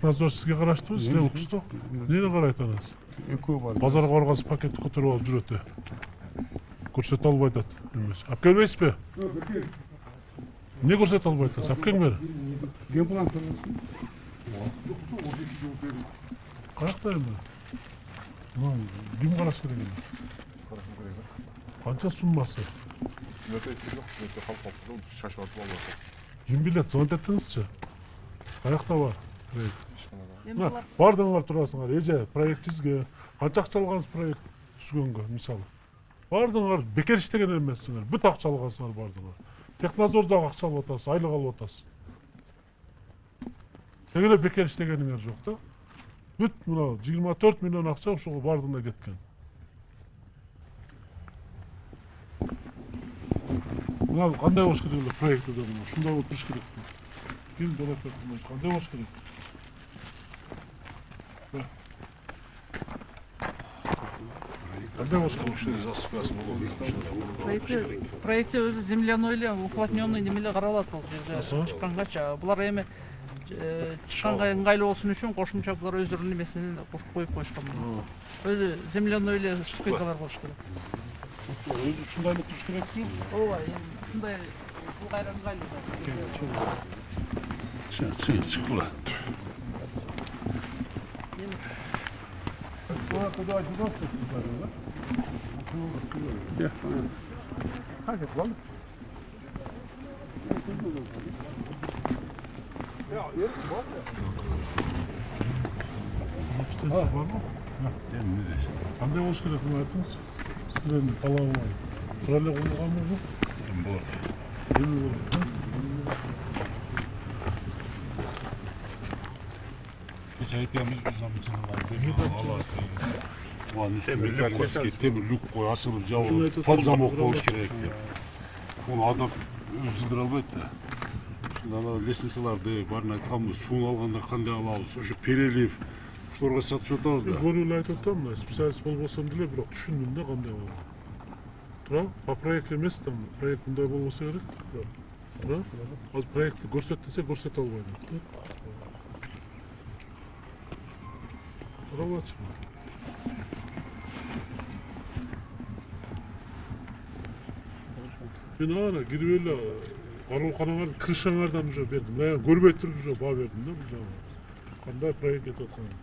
Технадзор сизге караштыбы, силер уксуздуу. Эмнени карайт анасы? Экөө бар. Базарга баргансыз пакетти көтөрүп алып жүрөт. Көрсөтө албай атат. Эмес. Алып келбейсизби? Эмне көрсөтө албай атасыз? Алып келиңер. Гемплан. Каякта эми? Ким караш керек эми? Канча суммасы? Ким билет, звонить еттиңизчи? Каякта бар? Бардыңар турасыңар, эже проект түзгөн. Канча акча алгансыз проект түзгөнгө, мисалы. Бардыңар бекер иштеген эмессиңер. Бүт акча алгансыңар бардыңар. Технадзордогу акча алып атасыз, айлык алып атасыз. Тегеле бекер иштегениңер жок да. Бүт мына 24 миллион акча ошого бардığına кеткен. Мына кандай болуш керек эле проектте да ушундай болуп туруш керек. Ким болот деп кандай болуш керек? Кандай болуш керек? Ушуну засыпасын болот. Проектте өзү земляной эле уплотненный немеле каралат бул жерде чыккангача. Булар эми чыкканга ыңгайлуу болсун үчүн кошумча булар өздөрүнүн немесинен коюп коюшкан. Өзү земляной эле ступенькалар болуш керек. Өзү ушундай эле туруш керекпи? Ооба, ушундай бул кайра ыңгайлуу. Чыкла. Куда отсюда спуститься, да? Да. Как это, ладно? Var mı? Qanday bo'lish kerak buni aytыңыз. Sizlarning talablar. Qurolli qo'yilganmi bu? Bor. Kecha aytganmiz biz ham alasi. Ulan üstüne temir lük koy, asılıp cavur, palzamok boğuş gerek dep. Onu adam özündür albaydı da. Şimdi lesinciyalar deyip, barına aytkanmiz, suunu alganda qanday alabыз, ошо перелив, ушуларга сатышып атабыз да. Көрүүлү айтып атам да, специалист болбосом деле, бирок түшүндүм да кандай болот. Тура, по проект эмес да, проект мындай болбосо керек. Тура, азыр проектти көрсөт десе көрсөтө албайм да. Карабачы. Мен ана кирип эле карооканаңардын крышаңардан уже бердим. Мына көрбөй туруп уже баа бердим да бул жагы. Кандай проект кетип атканын.